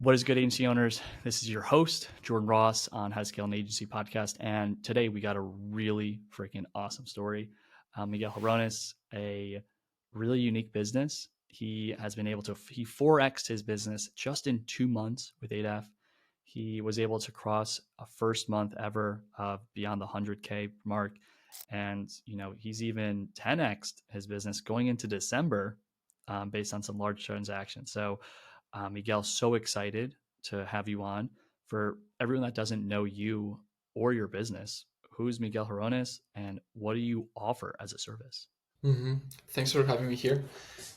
What is good, agency owners? This is your host, Jordan Ross on How to Scale an Agency podcast. And today we got a really freaking awesome story. Miquel Girones, a really unique business. He has been able to, he 4X'd his business just in 2 months with ADAF. He was able to cross a first month ever of beyond the 100K mark. And, he's even 10X'd his business going into December based on some large transactions. So, Miguel, so excited to have you on. For everyone that doesn't know you or your business, who's Miquel Girones and what do you offer as a service? hmm Thanks for having me here.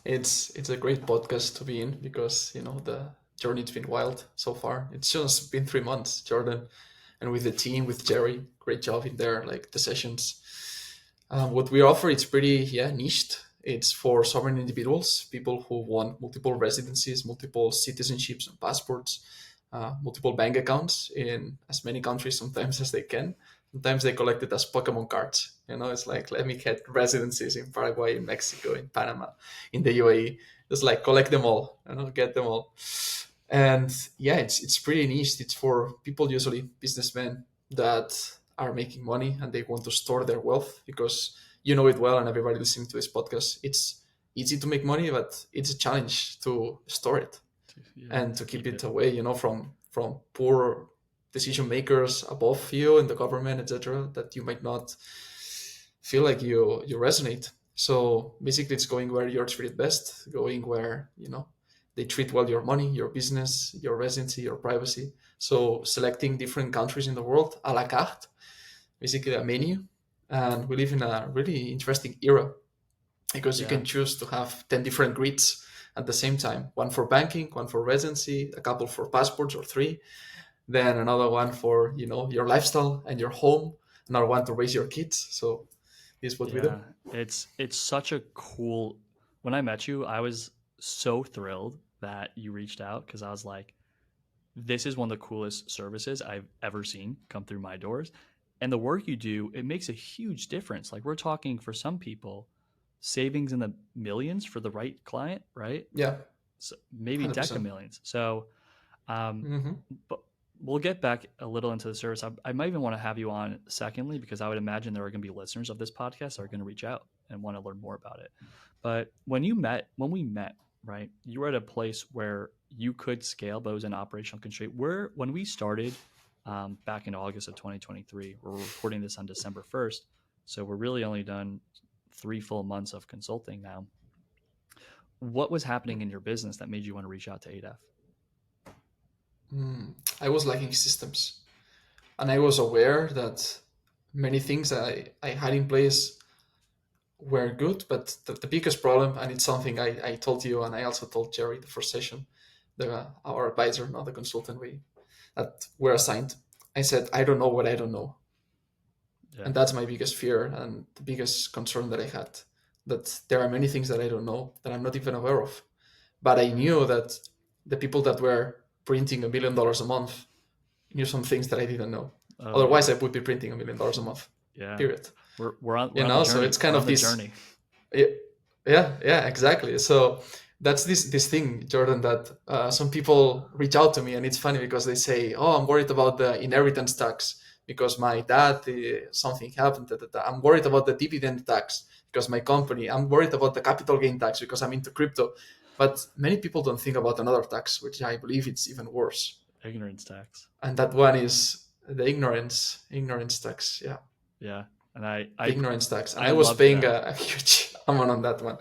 It's a great podcast to be in because the journey's been wild so far. It's just been 3 months, Jordan, and with the team, with Jerry, great job in there. Like the sessions, what we offer, it's pretty niched. It's for sovereign individuals, people who want multiple residencies, multiple citizenships and passports, multiple bank accounts in as many countries sometimes as they can. Sometimes they collect it as Pokemon cards. It's like, let me get residencies in Paraguay, in Mexico, in Panama, in the UAE. Just like collect them all, get them all. And yeah, it's pretty niche. It's for people, usually businessmen that are making money and they want to store their wealth because you know it well, and everybody listening to this podcast, it's easy to make money, but it's a challenge to store it Yeah, and to to keep keep it it. away, from poor decision makers above you in the government, etc., that you might not feel like you resonate. So basically, it's going where you're treated best, going where they treat well your money, your business, your residency, your privacy. So selecting different countries in the world a la carte, basically a menu. And we live in a really interesting era because you Yeah. can choose to have 10 different grids at the same time, one for banking, one for residency, a couple for passports or three, then another one for your lifestyle and your home, another one to raise your kids. So this is what we do. Yeah. It's such a cool when I met you, I was so thrilled that you reached out because I was like, this is one of the coolest services I've ever seen come through my doors. And the work you do, it makes a huge difference. Like we're talking for some people, savings in the millions for the right client, right? Yeah, So maybe 100%. decamillions. So, um, hmm but we'll get back a little into the service. I might even want to have you on secondly, because I would imagine there are going to be listeners of this podcast that are going to reach out and want to learn more about it. But when we met, right, you were at a place where you could scale, but it was an operational constraint. Where when we started back in August of 2023, we're recording this on December 1st, so we're really only done 3 full months of consulting now. What was happening in your business that made you want to reach out to ADF? I was lacking systems, and I was aware that many things I had in place were good, but the biggest problem, and it's something I told you, and I also told Jerry the first session, our advisor, not the consultant that we're assigned. I said, I don't know what I don't know. Yeah. And that's my biggest fear and the biggest concern that I had, that there are many things that I don't know, that I'm not even aware of. But I knew that the people that were printing $1 million a month knew some things that I didn't know. Oh Otherwise, yeah. I would be printing $1 million a month, Yeah. period. We're on the So journey. it's kind We're on of the this. journey. Yeah, yeah, exactly. So that's this thing, Jordan, that some people reach out to me, and it's funny because they say, "Oh, I'm worried about the inheritance tax because my dad something happened. Da, da, da. I'm worried about the dividend tax because my company. I'm worried about the capital gain tax because I'm into crypto." But many people don't think about another tax, which I believe it's even worse, Ignorance tax. and that one is the ignorance tax. Yeah, Yeah. And the ignorance tax, and I I was loved paying that. a huge amount on that one.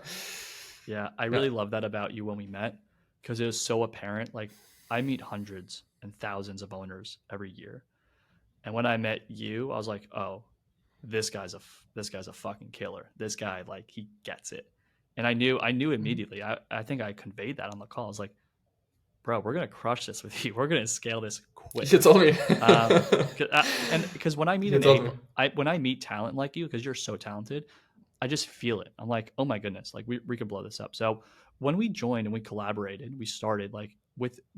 Yeah, I Yeah. really love that about you when we met because it was so apparent. Like I meet hundreds and thousands of owners every year. And when I met you, I was like, "Oh, this guy's a fucking killer. This guy like he gets it." And I knew Mhm. immediately. I think I conveyed that on the call. I was like, "Bro, we're going to crush this with you. We're going to scale this You quick." told me. Um, and because when I meet You told me. when I meet talent like you, because you're so talented, I just feel it. I'm like, oh my goodness, like we could blow this up. So when we joined and we collaborated, we started like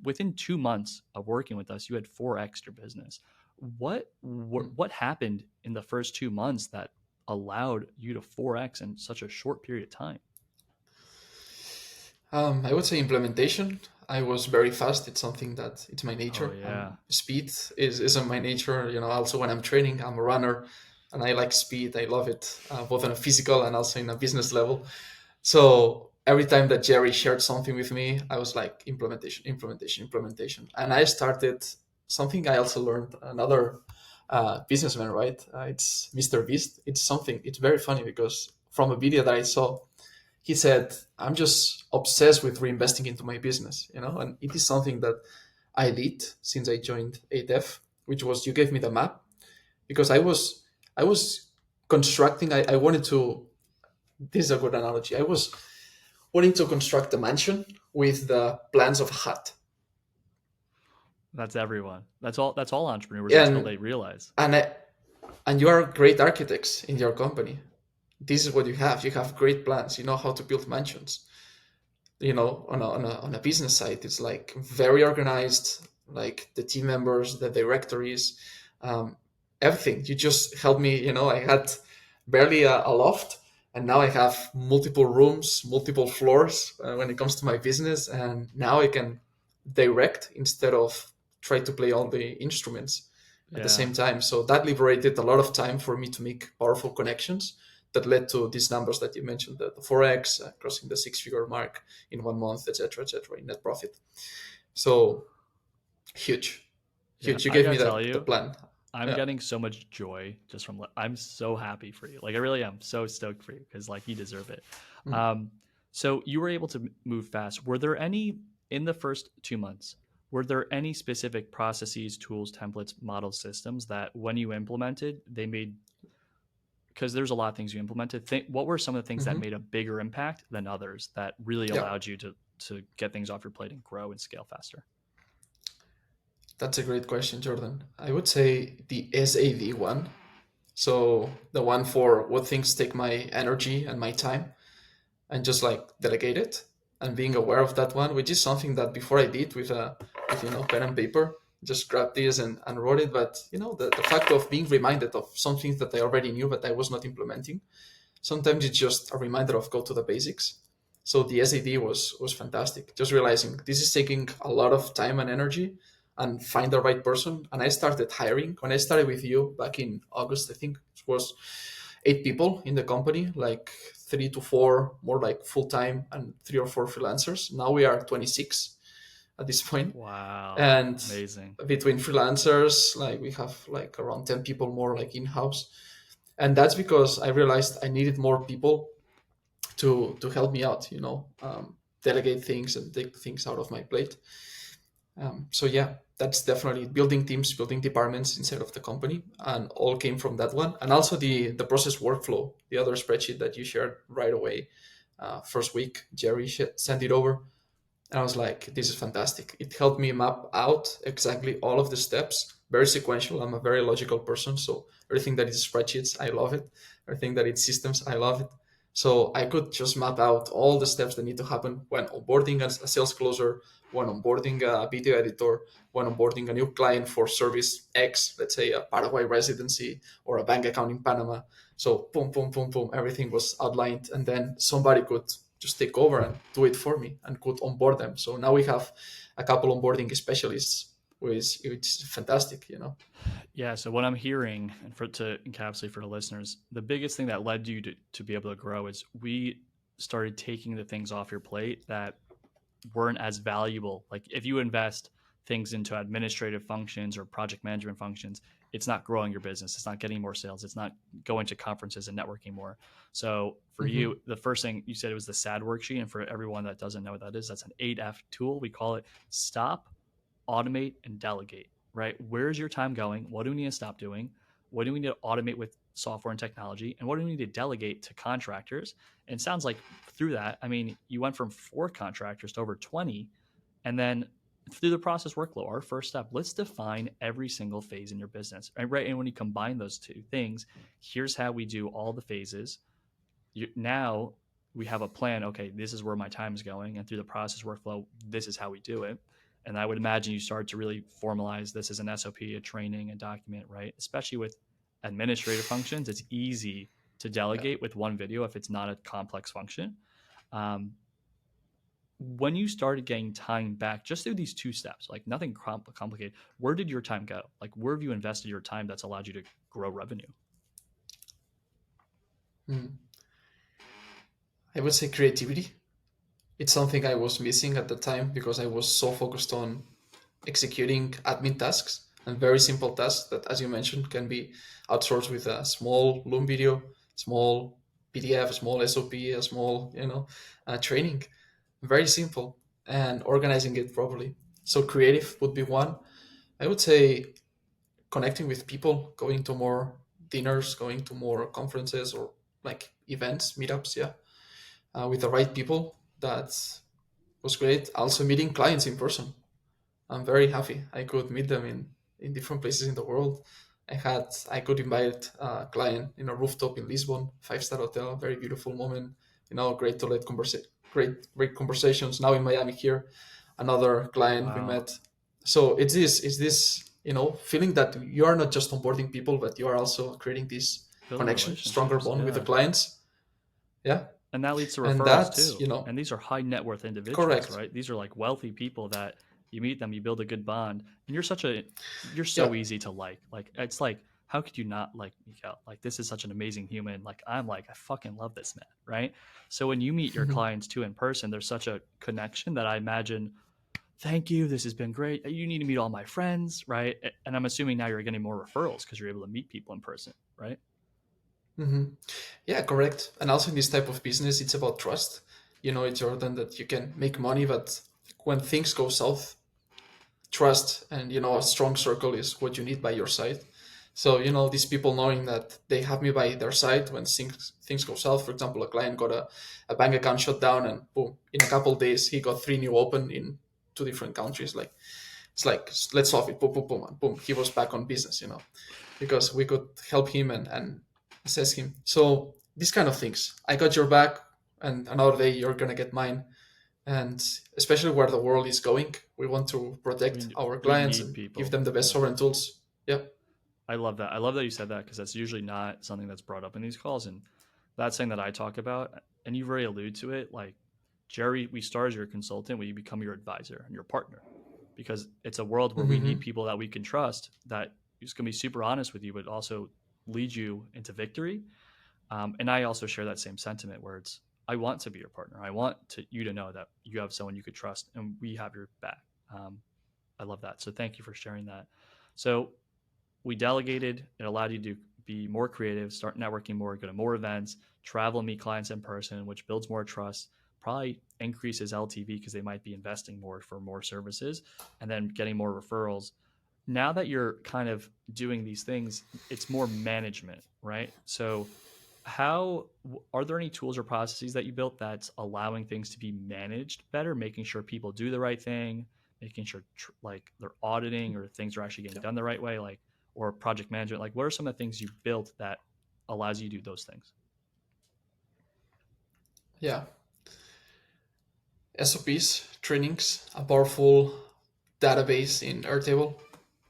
within 2 months of working with us, you had 4x your business. What happened in the first 2 months that allowed you to 4x in such a short period of time? I would say implementation. I was very fast. It's something that it's my Oh nature. yeah. Speed isn't my nature. Also when I'm training, I'm a runner, and I like speed. I love it, both on a physical and also in a business level. So every time that Jerry shared something with me, I was like implementation, implementation, implementation, and I started something I also learned another businessman, right? It's Mr. Beast. It's something. It's very funny because from a video that I saw, he said, I'm just obsessed with reinvesting into my business, and it is something that I did since I joined ATF, which was you gave me the map because I was constructing. I wanted to. This is a good analogy. I was wanting to construct a mansion with the plans of a hut, That's everyone. That's all entrepreneurs until and they realize. and I, and you are great architects in your company. This is what you have. You have great plans. You know how to build mansions. On a business side, it's like very organized, like the team members, the directories, um, everything. You just helped me. I had barely a loft, and now I have multiple rooms, multiple floors when it comes to my business, and now I can direct instead of try to play all the instruments at the Yeah. same time. So that liberated a lot of time for me to make powerful connections that led to these numbers that you mentioned, the 4x, crossing the six-figure mark in 1 month, etc., in net profit. So huge, Yeah. huge. You I gave gotta me tell the you, plan. I'm Yeah. getting so much joy just from. I'm so happy for you. Like I really am so stoked for you because like you deserve it. Mm. Um, so you were able to move fast. Were there any in the first 2 months? Were there any specific processes, tools, templates, model systems that when you implemented, they made because there's a lot of things you implemented. What were some of the things that Hmm. made a bigger impact than others that really Yeah, allowed you to get things off your plate and grow and scale faster? that's a great question, Jordan. I would say the SAD one. So the one for what things take my energy and my time, and just like delegate it and being aware of that one, which is something that before I did with pen and paper, just grabbed this and wrote it. But the fact of being reminded of some things that I already knew but I was not implementing, sometimes it's just a reminder of go to the basics. So the SAD was fantastic. Just realizing this is taking a lot of time and energy, and find the right person. And I started hiring when I started with you back in August. I think it was 8 people in the company, like 3 to 4 more like full time and 3 or 4 freelancers. Now we are 26 at this point, Wow, and amazing. between freelancers, like we have like around 10 people more like in house, and that's because I realized I needed more people to help me out. Delegate things and take things out of my plate. So yeah, that's definitely building teams, building departments inside of the company, and all came from that one. And also the process workflow, the other spreadsheet that you shared right away, first week, Jerry sent it over, and I was like, this is fantastic. It helped me map out exactly all of the steps, very sequential. I'm a very logical person, so everything that is spreadsheets, I love it. Everything that is systems, I love it. So I could just map out all the steps that need to happen when onboarding a sales closer, when onboarding a video editor, when onboarding a new client for service X, let's say a Paraguay residency or a bank account in Panama. So boom, boom, boom, boom, everything was outlined, and then somebody could just take over and do it for me and could onboard them. So now we have a couple onboarding specialists, which is fantastic. Yeah. So what I'm hearing, and for to encapsulate for the listeners, the biggest thing that led you to be able to grow is we started taking the things off your plate that weren't as valuable. Like if you invest things into administrative functions or project management functions, it's not growing your business. It's not getting more sales. It's not going to conferences and networking more. So for Hmm. you, the first thing you said it was the SAD worksheet. And for everyone that doesn't know what that is, that's an 8F tool. We call it stop, automate, and delegate, right? Where's your time going? What do we need to stop doing? What do we need to automate with software and technology? And what do we need to delegate to contractors? And it sounds like through that, I mean, you went from 4 contractors to over 20. And then through the process workflow, our first step, let's define every single phase in your business. Right. And when you combine those two things, here's how we do all the phases. Now we have a plan. Okay, this is where my time is going. And through the process workflow, this is how we do it. And I would imagine you start to really formalize this as an SOP, a training, a document, right? Especially with administrative functions, it's easy to Yeah. delegate with one video if it's not a complex function. Um, when you started getting time back just through these two steps, like nothing complicated, where did your time go? Like, where have you invested your time that's allowed you to grow revenue? Mm. I would say creativity. It's something I was missing at the time because I was so focused on executing admin tasks and very simple tasks that, as you mentioned, can be outsourced with a small Loom video, small PDF, a small SOP, a small, training. Very simple and organizing it properly. So creative would be one. I would say connecting with people, going to more dinners, going to more conferences or like events, meetups, yeah, with the right people. That was great. Also meeting clients in person. I'm very happy I could meet them in different places in the world. I could invite a client in a rooftop in Lisbon, 5-star hotel, very beautiful moment. Great to let great conversations. Now in Miami here, another client we Wow. met. So it's this feeling that you are not just onboarding people, but you are also creating this Building connection, stronger relationships. bond with the Yeah. clients. Yeah, And that leads to and referrals that's too. And these are high net worth individuals, correct. right? These are like wealthy people that you meet them, you build a good bond, and you're Yeah. so easy to like. Like it's like, how could you not like Mikael? Like this is such an amazing human. Like I'm like, I fucking love this man, right? So when you meet your clients too in person, there's such a connection that I imagine, thank you, this has been great. You need to meet all my friends, right? And I'm assuming now you're getting more referrals because you're able to meet people in person, right? hmm Yeah, correct. And also in this type of business, it's about trust. Jordan, that you can make money, but when things go south, trust and a strong circle is what you need by your side. So these people knowing that they have me by their side when things go south. For example, a client got a bank account shut down, and boom, in a couple of days he got three new open in two different countries. Like it's like let's solve it, boom, boom, boom, and boom, he was back on business. Because we could help him and assess him. So these kind of things. I got your back, and another day you're gonna get mine. And especially where the world is going, we want to protect our We clients need and give people. them the best Yeah. sovereign tools. Yeah. I love that. I love that you said that because that's usually not something that's brought up in these calls. And that's something that I talk about. And you've already alluded to it. Like, Jerry, we start as your consultant, we become your advisor and your partner because it's a world where we need Mm-hmm. people that we can trust that is going to be super honest with you, but also lead you into victory. And I also share that same sentiment where it's, I want to be your partner. I want you to know that you have someone you could trust and we have your back. Um, I love that. So thank you for sharing that. So we delegated. It allowed you to be more creative, start networking more, go to more events, travel, meet clients in person, which builds more trust, probably increases LTV because they might be investing more for more services and then getting more referrals. Now that you're kind of doing these things, it's more management, right? So, how are there any tools or processes that you built that's allowing things to be managed better, making sure people do the right thing, making sure like they're auditing or things are actually getting Yeah. done the right way, like or project management? Like, what are some of the things you built that allows you to do those things? Yeah. SOPs, trainings, a powerful database in Airtable.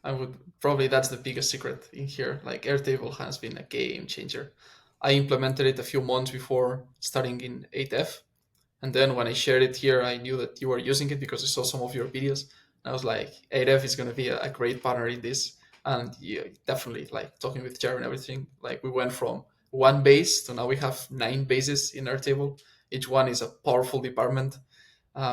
I would probably that's the biggest secret in here. Like Airtable has been a game changer. I implemented it a few months before starting in 8F. And then when I shared it here, I knew that you were using it because I saw some of your videos. And I was like, 8F is going to be a great partner in this. And yeah, definitely like talking with Jared and everything, like we went from one base to now we have 9 bases in our table. Each one is a powerful department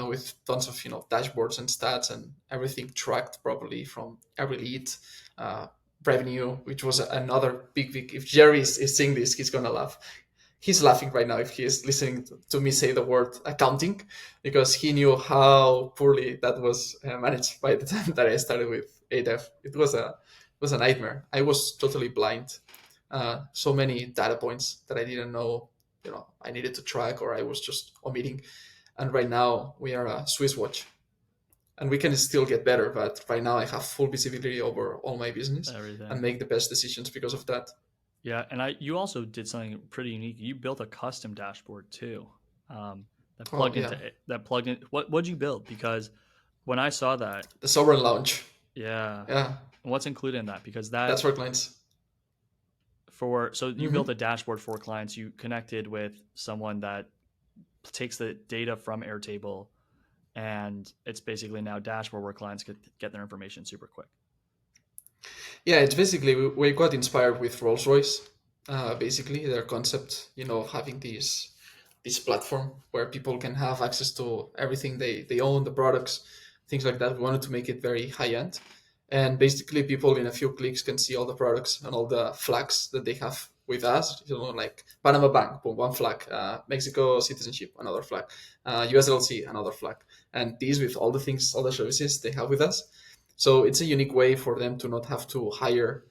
with tons of dashboards and stats and everything tracked properly from every lead, uh, revenue, which was another big. If Jerry is seeing this, he's gonna laugh. He's laughing right now if he is listening to me say the word accounting, because he knew how poorly that was managed by the time that I started with ADEF. It was a nightmare. I was totally blind. So many data points that I didn't know, I needed to track or I was just omitting. And right now we are a Swiss watch, and we can still get better. But right now I have full visibility over all my business and Everything. make the best decisions because of that. Yeah, and you also did something pretty unique. You built a custom dashboard too, that Oh plugged yeah, into that plugged in. What'd you build? Because when I saw that, the sovereign launch. yeah, Yeah, what's included in that? Because that's that for clients. for so you built Mm-hmm. a dashboard for clients. You connected with someone that takes the data from Airtable and it's basically now a dashboard where clients could get their information super quick. Yeah, it's basically we got inspired with Rolls Royce. Basically, their concept, of having this platform where people can have access to everything they own, the products, things like that. We wanted to make it very high end, and basically, people in a few clicks can see all the products and all the flags that they have with us. Like Panama Bank, boom, one flag. Mexico citizenship, another flag. USLC, another flag. And these with all the things, all the services they have with us. So it's a unique way for them to not have to hire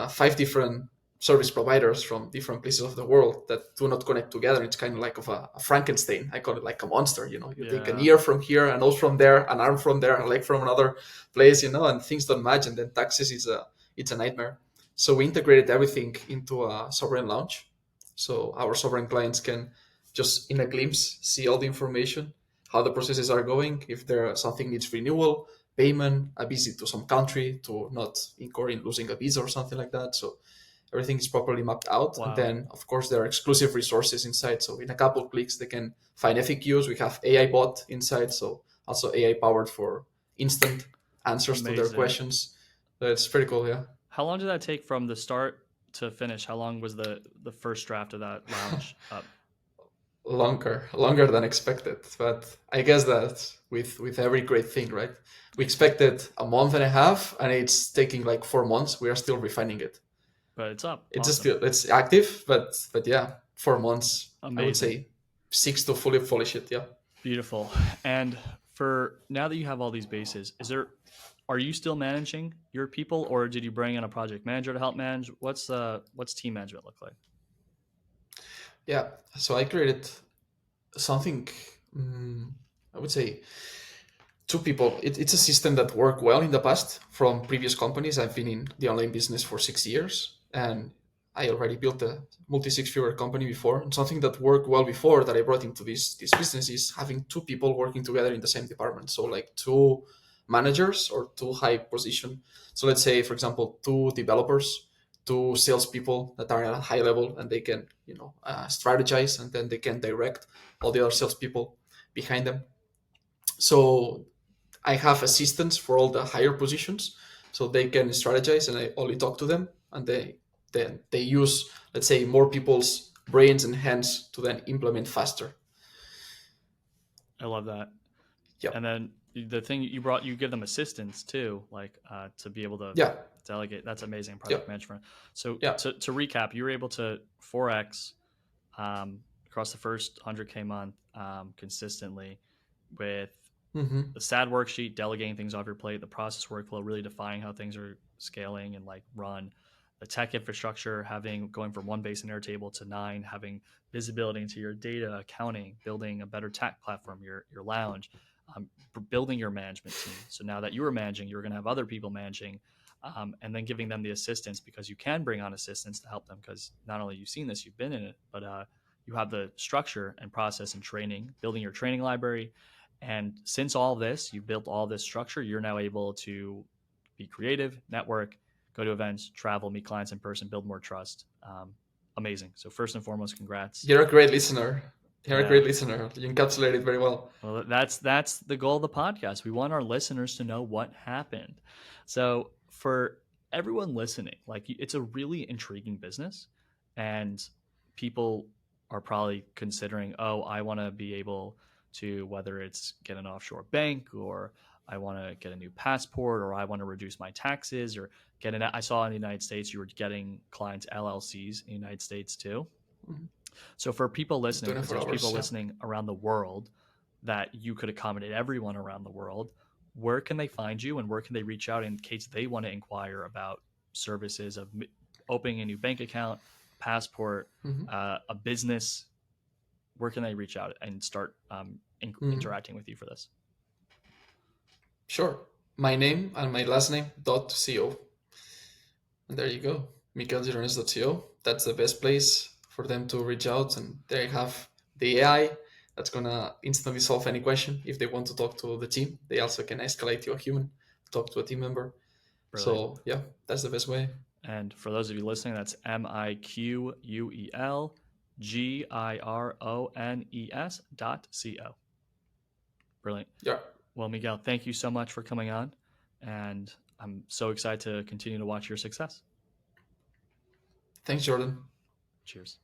five different service providers from different places of the world that do not connect together. It's kind of like a Frankenstein. I call it like a monster. You take an Yeah, ear from here, a nose from there, an arm from there, a leg from another place. And things don't match. And then taxes is a nightmare. So we integrated everything into a sovereign launch. So our sovereign clients can just in a glimpse see all the information, how the processes are going, if there something needs renewal, payment, a visit to some country to not incur in losing a visa or something like that. So everything is properly mapped out. And wow, then, of course, there are exclusive resources inside. So in a couple of clicks, they can find FAQs. We have AI bot inside, so also AI powered for instant answers to their amazing. questions. So it's pretty cool, yeah. How long did that take from the start to finish? How long was the first draft of that lounge up? Longer than expected. But I guess that with every great thing, right? We expected a month and a half, and it's taking like 4 months. We are still refining it. But it's up. It's Awesome. still it's active, but yeah, 4 months. I would Amazing. say six to fully polish it. Yeah, Beautiful. And for now that you have all these bases, are you still managing your people, or did you bring in a project manager to help manage? What's team management look like? yeah. So I created something. mm I would say two people. It's a system that worked well in the past from previous companies. I've been in the online business for 6 years, and I already built a multi-six-figure company before. And something that worked well before that I brought into this business is having two people working together in the same department. So like two managers or two high position. So let's say, for example, two developers, two salespeople that are at a high level, and they can strategize, and then they can direct all the other salespeople behind them. So I have assistants for all the higher positions, so they can strategize, and I only talk to them, and they use, let's say, more people's brains and hands to then implement faster. I love that. Yeah, And then the thing you brought, you give them assistance too, like to be able to yeah, delegate. That's amazing yeah, project management. So yeah. to recap, you were able to 4x across the first 100K month consistently with Mm-hmm. the SAD worksheet, delegating things off your plate, the process workflow, really defining how things are scaling and like run, the tech infrastructure, having going from one base and Airtable to 9, having visibility into your data, accounting, building a better tech platform, your lounge, building your management team. So now that you are managing, you're going to have other people managing, and then giving them the assistance because you can bring on assistants to help them because not only you've seen this, you've been in it, but you have the structure and process and training, building your training library, and since all this, you built all this structure, you're now able to be creative, network, go to events, travel, meet clients in person, build more trust. Amazing. So first and foremost, congrats. You're a great listener. You're a Yeah. great listener. You encapsulate it very well. Well, that's the goal of the podcast. We want our listeners to know what happened. So for everyone listening, like it's a really intriguing business, and people are probably considering, oh, I want to be able to whether it's get an offshore bank or I want to get a new passport or I want to reduce my taxes or get an. I saw in the United States you were getting clients LLCs in the United States too. Mhm. So for people listening, because 24 there's people hours. Yeah. listening around the world that you could accommodate everyone around the world, where can they find you and where can they reach out in case they want to inquire about services of opening a new bank account, a passport, Mm-hmm. a business? Where can they reach out and start Mm-hmm. interacting with you for this? Sure. My name and my last name dot co. And there you go. MiquelGirones.co. That's the best place for them to reach out. And there you have the AI that's going to instantly solve any question. If they want to talk to the team, they also can escalate to a human, talk to a team member. Brilliant. So, yeah, that's the best way. And for those of you listening, that's MiquelGirones.co. Brilliant. Yeah. Well, Miguel, thank you so much for coming on. And I'm so excited to continue to watch your success. Thanks, Jordan. Cheers.